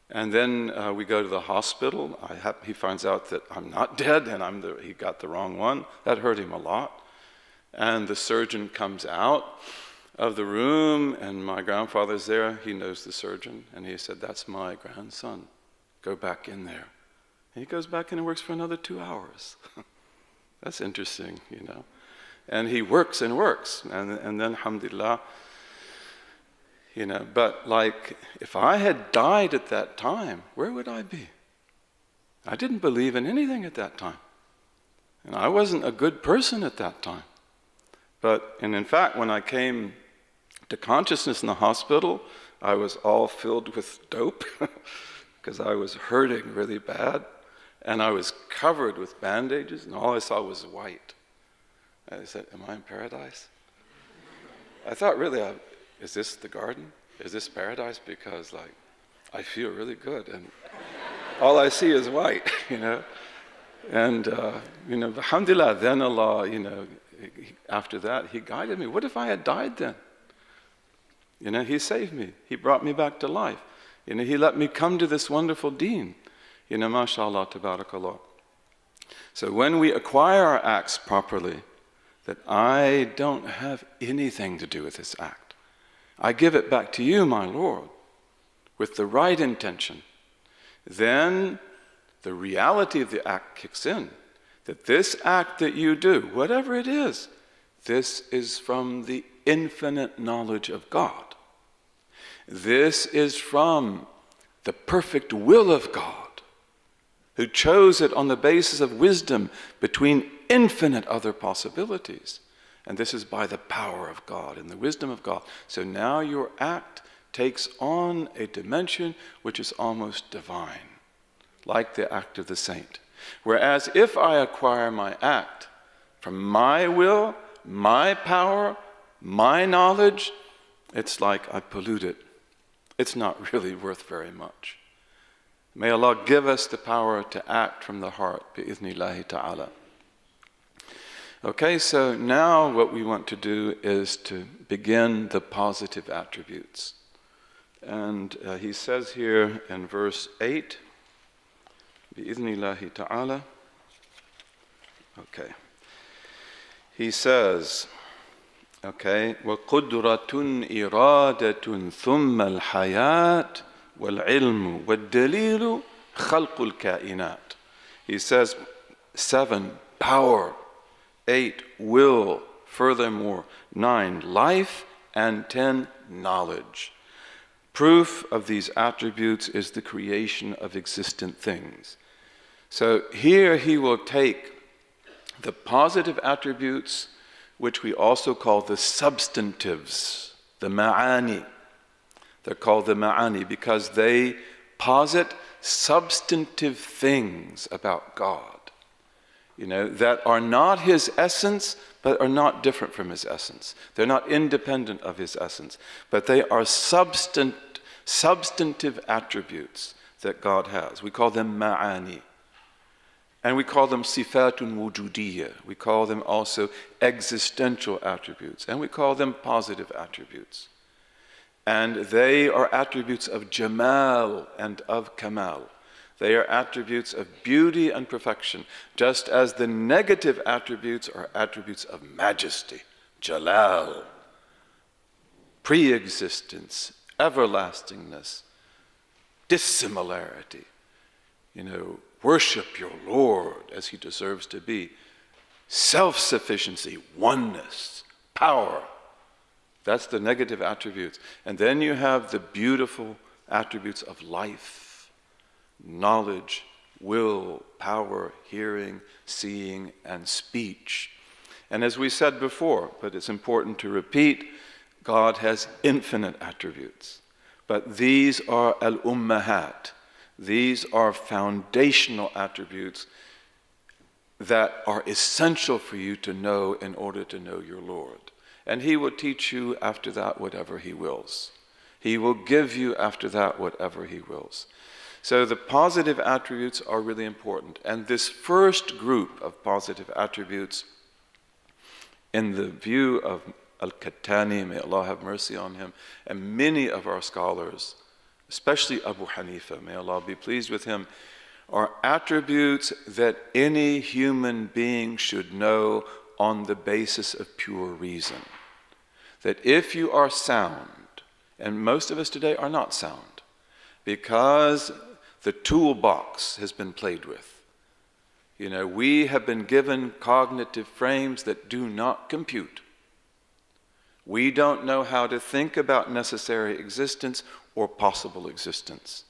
And then we go to the hospital. He finds out that I'm not dead, and he got the wrong one. That hurt him a lot. And the surgeon comes out of the room, and my grandfather's there. He knows the surgeon, and he said, "That's my grandson. Go back in there." And he goes back in and works for another 2 hours. That's interesting, And he works and works, and then, alhamdulillah, But if I had died at that time, where would I be? I didn't believe in anything at that time, and I wasn't a good person at that time. And in fact, when I came to consciousness in the hospital, I was all filled with dope because I was hurting really bad, and I was covered with bandages, and all I saw was white. I said, "Am I in paradise?" I thought, really, is this the garden? Is this paradise? Because I feel really good, and all I see is white, And alhamdulillah, then Allah, after that, He guided me. What if I had died then? He saved me. He brought me back to life. He let me come to this wonderful deen. MashaAllah, tabarakallah. So when we acquire our acts properly, that I don't have anything to do with this act. I give it back to you, my Lord, with the right intention. Then the reality of the act kicks in. That this act that you do, whatever it is, this is from the infinite knowledge of God. This is from the perfect will of God, who chose it on the basis of wisdom between infinite other possibilities. And this is by the power of God and the wisdom of God. So now your act takes on a dimension which is almost divine, like the act of the saint. Whereas if I acquire my act from my will, my power, my knowledge, it's like I pollute it. It's not really worth very much. May Allah give us the power to act from the heart, bi-idhnillahi ta'ala. Okay, so now what we want to do is to begin the positive attributes. And he says here in verse 8, bi-idhnillahi ta'ala, okay. He says, okay, وَقُدْرَةٌ إِرَادَةٌ ثُمَّ الْحَيَاةِ وَالْعِلْمُ وَالدَّلِيلُ خَلْقُ الْكَائِنَاتِ. He says 7, power, 8, will, furthermore 9, life, and 10, knowledge. Proof of these attributes is the creation of existent things. So here he will take the positive attributes, which we also call the substantives, the ma'ani. They're called the ma'ani because they posit substantive things about God, that are not His essence, but are not different from His essence. They're not independent of His essence, but they are substantive attributes that God has. We call them ma'ani. And we call them sifatun wujudiyya. We call them also existential attributes. And we call them positive attributes. And they are attributes of Jamal and of Kamal. They are attributes of beauty and perfection, just as the negative attributes are attributes of majesty, Jalal, pre-existence, everlastingness, dissimilarity. Worship your Lord as he deserves to be. Self-sufficiency, oneness, power. That's the negative attributes. And then you have the beautiful attributes of life, knowledge, will, power, hearing, seeing, and speech. And as we said before, but it's important to repeat, God has infinite attributes. But these are al-ummahat. These are foundational attributes that are essential for you to know in order to know your Lord. And he will teach you after that whatever he wills. He will give you after that whatever he wills. So the positive attributes are really important. And this first group of positive attributes, in the view of Al-Kattani, may Allah have mercy on him, and many of our scholars, especially Abu Hanifa, may Allah be pleased with him, are attributes that any human being should know on the basis of pure reason. That if you are sound, and most of us today are not sound, because the toolbox has been played with. We have been given cognitive frames that do not compute. We don't know how to think about necessary existence or possible existence.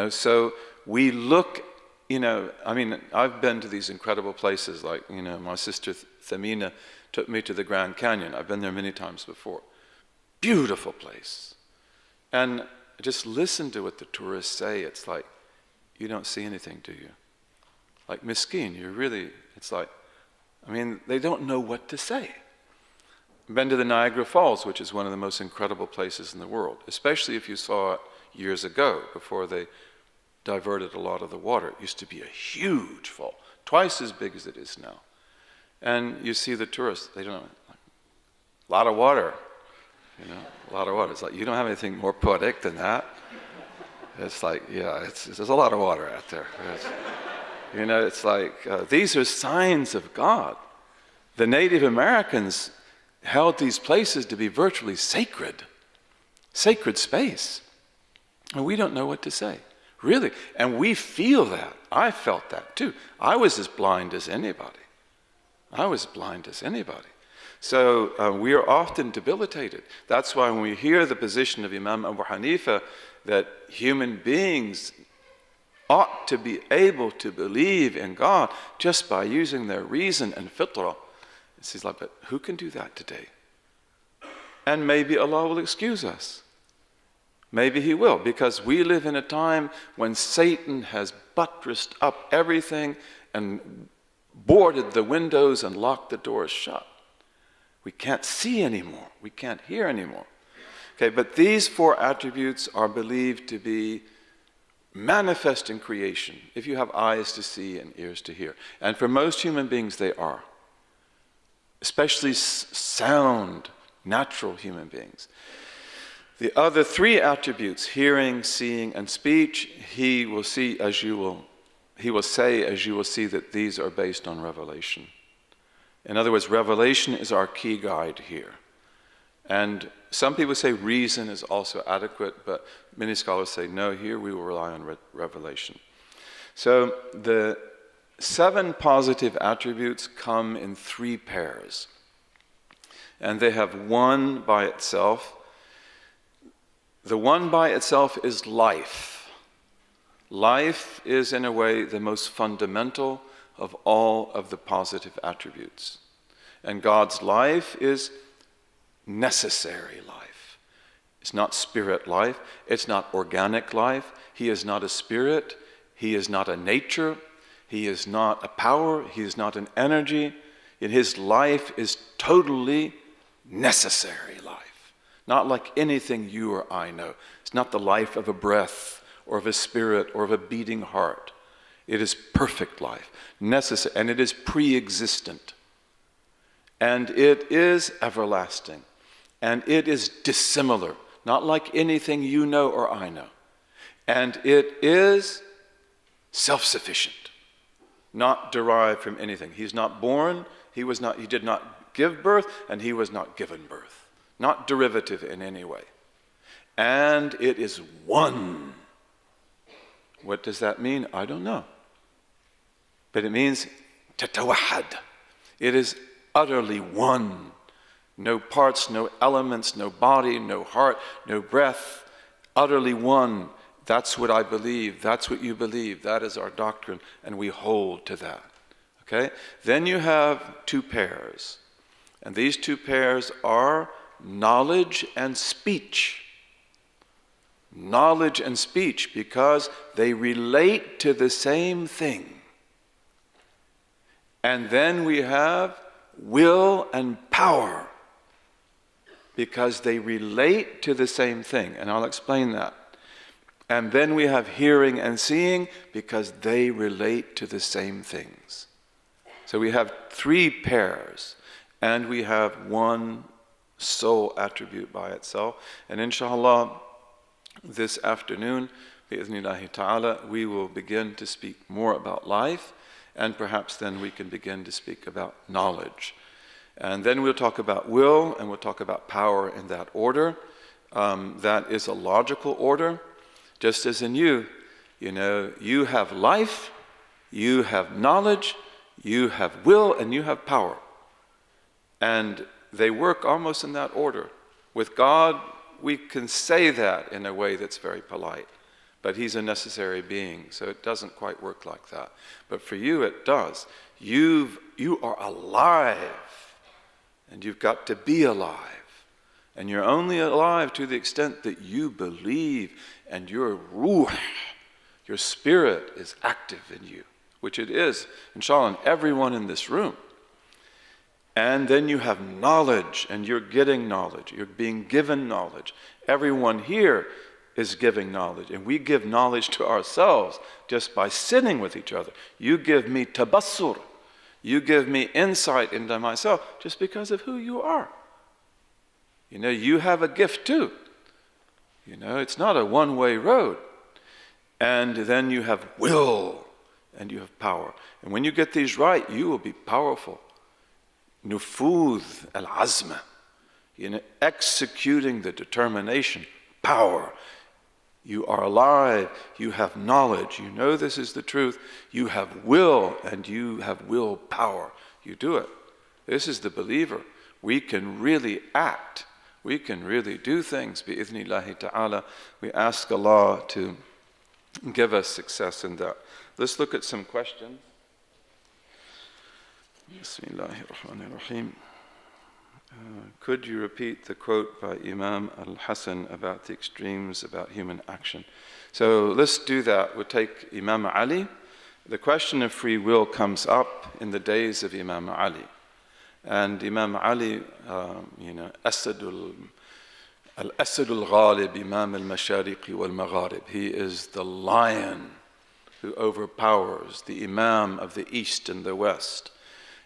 So we look, I've been to these incredible places, like, my sister Thamina took me to the Grand Canyon. I've been there many times before. Beautiful place. And just listen to what the tourists say. It's like, you don't see anything, do you? Like, miskeen, it's like, they don't know what to say. I've been to the Niagara Falls, which is one of the most incredible places in the world, especially if you saw it years ago, before they diverted a lot of the water. It used to be a huge fall, twice as big as it is now. And you see the tourists, they don't know, a lot of water, a lot of water. It's like, you don't have anything more poetic than that. It's like, yeah, there's a lot of water out there. It's like, these are signs of God. The Native Americans held these places to be virtually sacred space. And we don't know what to say, really. And we feel that. I felt that too. I was as blind as anybody. So we are often debilitated. That's why when we hear the position of Imam Abu Hanifa that human beings ought to be able to believe in God just by using their reason and fitrah, it's like, but who can do that today? And maybe Allah will excuse us. Maybe he will, because we live in a time when Satan has buttressed up everything and boarded the windows and locked the doors shut. We can't see anymore. We can't hear anymore. Okay, but these four attributes are believed to be manifest in creation, if you have eyes to see and ears to hear. And for most human beings, they are. Especially sound, natural human beings. The other three attributes, hearing, seeing, and speech, he will say, as you will see, that these are based on revelation. In other words, revelation is our key guide here. And some people say reason is also adequate, but many scholars say, no, here we will rely on revelation. So the 7 positive attributes come in 3 pairs. And they have one by itself. The one by itself is life. Life is, in a way, the most fundamental of all of the positive attributes. And God's life is necessary life. It's not spirit life. It's not organic life. He is not a spirit. He is not a nature. He is not a power. He is not an energy. And his life is totally necessary life. Not like anything you or I know. It's not the life of a breath or of a spirit or of a beating heart. It is perfect life, necessary, and it is pre-existent. And it is everlasting. And it is dissimilar, not like anything you know or I know. And it is self-sufficient, not derived from anything. He's not born, he did not give birth, and he was not given birth. Not derivative in any way. And it is one. What does that mean? I don't know. But it means tatawahad. It is utterly one. No parts, no elements, no body, no heart, no breath. Utterly one. That's what I believe. That's what you believe. That is our doctrine. And we hold to that. Okay? Then you have two pairs. And these two pairs are knowledge and speech. Knowledge and speech, because they relate to the same thing. And then we have will and power, because they relate to the same thing. And I'll explain that. And then we have hearing and seeing, because they relate to the same things. So we have three pairs, and we have one sole attribute by itself. And inshallah, this afternoon, bi'idhnillahi ta'ala, we will begin to speak more about life, and perhaps then we can begin to speak about knowledge. And then we'll talk about will, and we'll talk about power in that order. That is a logical order, just as in you have life, you have knowledge, you have will, and you have power. And they work almost in that order. With God, we can say that in a way that's very polite, but he's a necessary being, so it doesn't quite work like that. But for you, it does. You are alive, and you've got to be alive. And you're only alive to the extent that you believe, and your ruh, your spirit, is active in you, which it is, inshallah, in everyone in this room. And then you have knowledge, and you're getting knowledge. You're being given knowledge. Everyone here is giving knowledge, and we give knowledge to ourselves just by sitting with each other. You give me tabassur. You give me insight into myself just because of who you are. You have a gift too. It's not a one-way road. And then you have will, and you have power. And when you get these right, you will be powerful. Nufudh al-azma, executing the determination, power. You are alive, you have knowledge, you know this is the truth, you have will, and you have willpower. You do it. This is the believer. We can really act. We can really do things, bi'idhnillahi ta'ala. We ask Allah to give us success in that. Let's look at some questions. Bismillahirrahmanirrahim. Could you repeat the quote by Imam al-Hasan about the extremes about human action? So let's do that. We'll take Imam Ali. The question of free will comes up in the days of Imam Ali. And Imam Ali, al-Asad al-Ghalib, Imam al-Mashariqi wal-Magharib. He is the lion who overpowers, the Imam of the East and the West.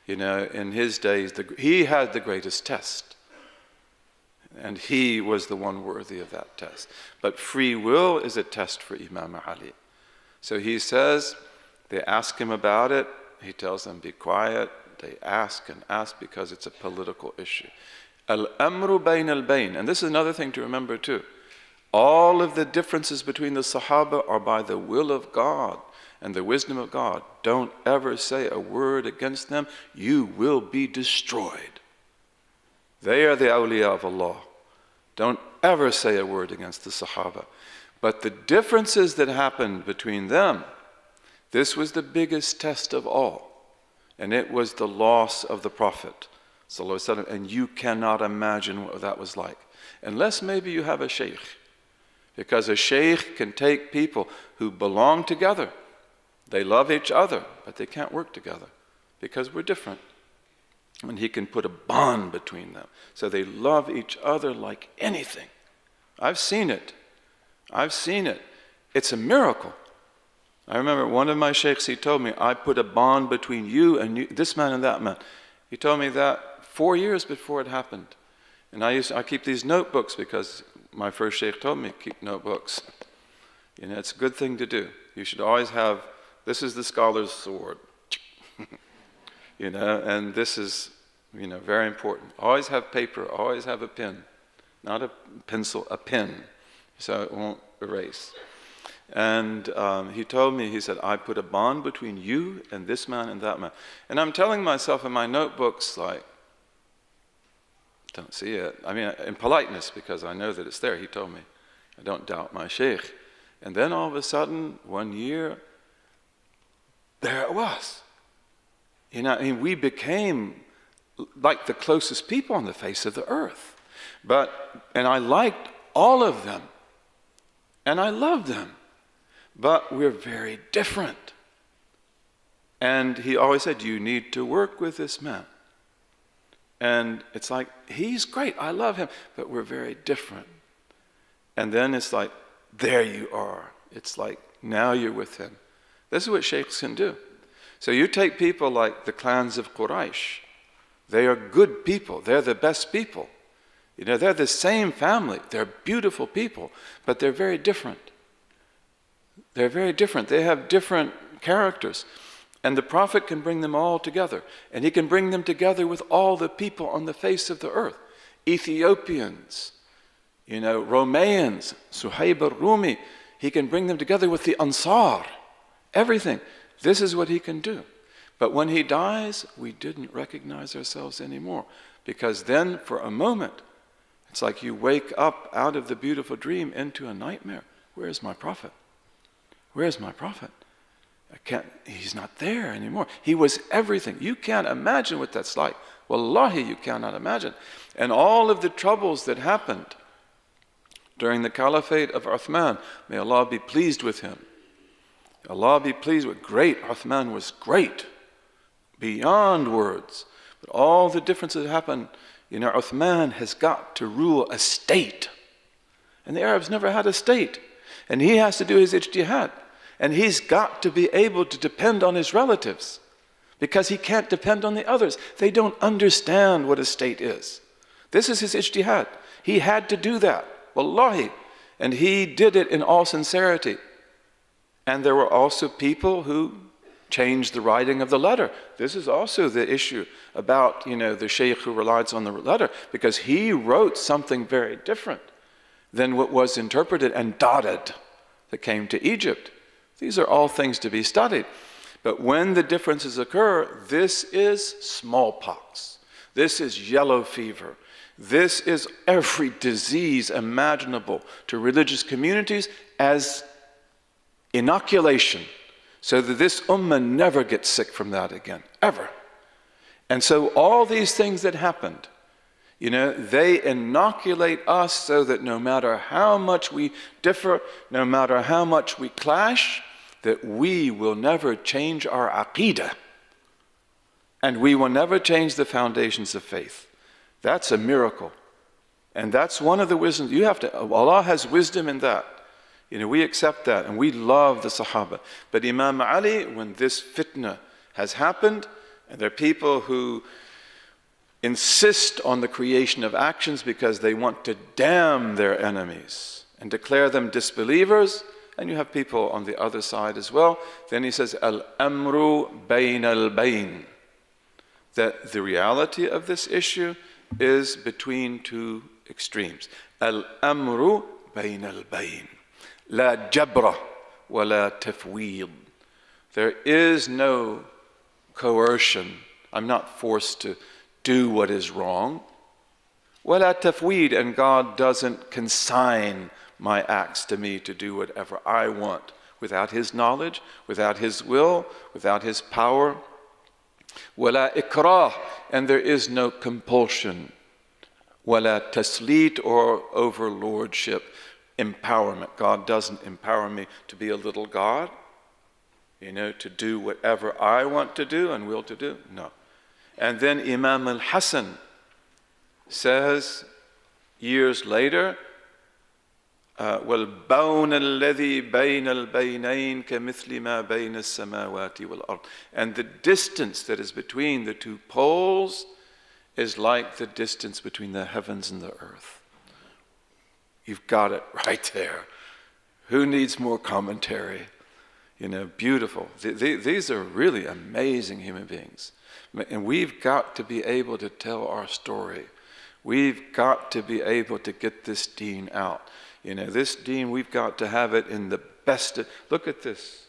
In his days, he had the greatest test. And he was the one worthy of that test. But free will is a test for Imam Ali. So he says, they ask him about it. He tells them, be quiet. They ask and ask because it's a political issue. Al-amru bayn al-bayn. And this is another thing to remember too. All of the differences between the Sahaba are by the will of God and the wisdom of God. Don't ever say a word against them. You will be destroyed. They are the awliya of Allah. Don't ever say a word against the Sahaba. But the differences that happened between them, this was the biggest test of all. And it was the loss of the Prophet ﷺ. And you cannot imagine what that was like. Unless maybe you have a sheikh. Because a sheikh can take people who belong together. They love each other, but they can't work together because we're different. And he can put a bond between them. So they love each other like anything. I've seen it. I've seen it. It's a miracle. I remember one of my sheikhs, he told me, I put a bond between you and you, this man and that man. He told me that 4 years before it happened. And I keep these notebooks because my first sheikh told me, keep notebooks. It's a good thing to do. You should always have, this is the scholar's sword. And this is, very important. Always have paper, always have a pen. Not a pencil, a pen, so it won't erase. And he told me, he said, I put a bond between you and this man and that man. And I'm telling myself in my notebooks, like, don't see it. I mean, in politeness, because I know that it's there. He told me, I don't doubt my sheikh. And then all of a sudden, one year, there it was. We became like the closest people on the face of the earth. And I liked all of them. And I loved them. But we're very different. And he always said, you need to work with this man. And it's like, he's great, I love him, but we're very different. And then it's like, there you are. It's like, now you're with him. This is what sheikhs can do. So you take people like the clans of Quraysh. They are good people. They're the best people. They're the same family. They're beautiful people, but they're very different. They're very different. They have different characters. And the Prophet can bring them all together. And he can bring them together with all the people on the face of the earth. Ethiopians, Romans, Suhaib al-Rumi. He can bring them together with the Ansar. Everything. This is what he can do. But when he dies, we didn't recognize ourselves anymore. Because then, for a moment, it's like you wake up out of the beautiful dream into a nightmare. Where's my Prophet? Where's my Prophet? He's not there anymore. He was everything. You can't imagine what that's like. Wallahi, you cannot imagine. And all of the troubles that happened during the caliphate of Uthman, may Allah be pleased with him. Allah be pleased with great. Uthman was great, beyond words. But all the differences that happened, Uthman has got to rule a state. And the Arabs never had a state. And he has to do his ijtihad. And he's got to be able to depend on his relatives because he can't depend on the others. They don't understand what a state is. This is his ijtihad. He had to do that, wallahi. And he did it in all sincerity. And there were also people who changed the writing of the letter. This is also the issue about, the sheikh who relies on the letter, because he wrote something very different than what was interpreted and dotted that came to Egypt. These are all things to be studied. But when the differences occur, this is smallpox. This is yellow fever. This is every disease imaginable to religious communities as inoculation, so that this ummah never gets sick from that again, ever. And so all these things that happened, they inoculate us so that no matter how much we differ, no matter how much we clash, that we will never change our aqeedah. And we will never change the foundations of faith. That's a miracle. And that's one of the wisdoms. Allah has wisdom in that. We accept that and we love the Sahaba. But Imam Ali, when this fitna has happened, and there are people who insist on the creation of actions because they want to damn their enemies and declare them disbelievers, and you have people on the other side as well. Then he says, Al-amru bayn al-bayn. That the reality of this issue is between two extremes. Al-amru bayn al-bayn. La jabra wa la tafweed. There is no coercion. I'm not forced to do what is wrong. Wa la tafweed, and God doesn't consign my acts to me to do whatever I want without His knowledge, without His will, without His power. Wala ikrah, and there is no compulsion. Wala tasleet, or overlordship, empowerment. God doesn't empower me to be a little God, to do whatever I want to do and will to do. No. And then Imam al-Hasan says years later, وَالْبَوْنَ الَّذِي بَيْنَ الْبَيْنَيْنِ كَمِثْلِ مَا بَيْنَ السَّمَاوَاتِ وَالْأَرْضِ. And the distance that is between the two poles is like the distance between the heavens and the earth. You've got it right there. Who needs more commentary? Beautiful. These are really amazing human beings. And we've got to be able to tell our story. We've got to be able to get this deen out. This deen, we've got to have it in the best. Look at this.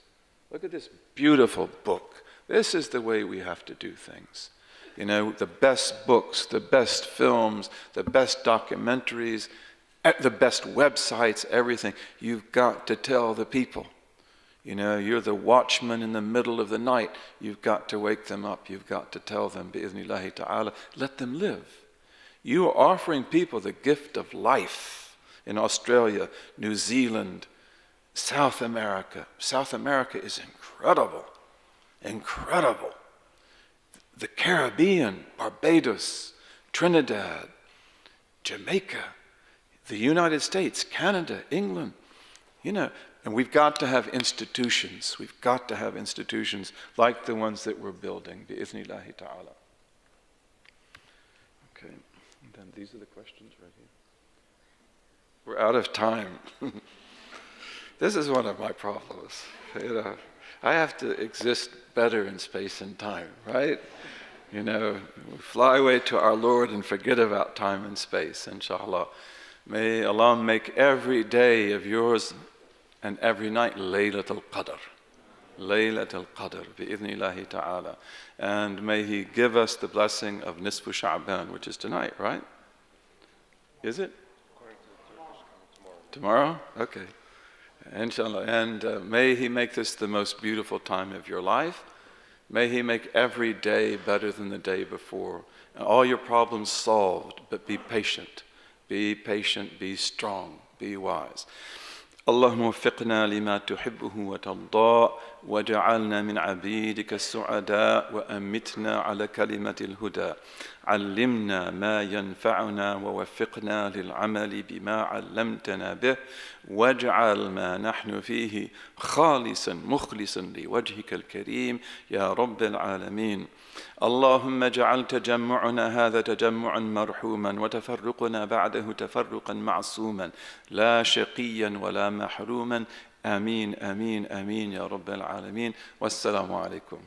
Look at this beautiful book. This is the way we have to do things. The best books, the best films, the best documentaries, the best websites, everything. You've got to tell the people. You're the watchman in the middle of the night. You've got to wake them up. You've got to tell them, bi'idhnillahi ta'ala, let them live. You are offering people the gift of life in Australia, New Zealand, South America. South America is incredible. Incredible. The Caribbean, Barbados, Trinidad, Jamaica, the United States, Canada, England, and we've got to have institutions. We've got to have institutions like the ones that we're building, bi'ithnillahi ta'ala. Okay, and then these are the questions right here. We're out of time. This is one of my problems. I have to exist better in space and time, right? We fly away to our Lord and forget about time and space, inshallah. May Allah make every day of yours and every night Laylatul Qadr. Laylatul Qadr, bi'idhnillahi ta'ala. And may He give us the blessing of Nisfu Sha'ban, which is tonight, right? Is it? Tomorrow? Okay. Inshallah. And may He make this the most beautiful time of your life. May He make every day better than the day before. And all your problems solved, but be patient. Be patient, be strong, be wise. اللهم وفقنا لما تحبه وترضى وجعلنا من عبيدك السعداء وأمتنا على كلمة الهدى علمنا ما ينفعنا ووفقنا للعمل بما علمتنا به واجعل ما نحن فيه خالصا مخلصا لوجهك الكريم يا رب العالمين اللهم اجعل تجمعنا هذا تجمعا مرحوما وتفرقنا بعده تفرقا معصوما لا شقيا ولا محروما آمين آمين آمين يا رب العالمين والسلام عليكم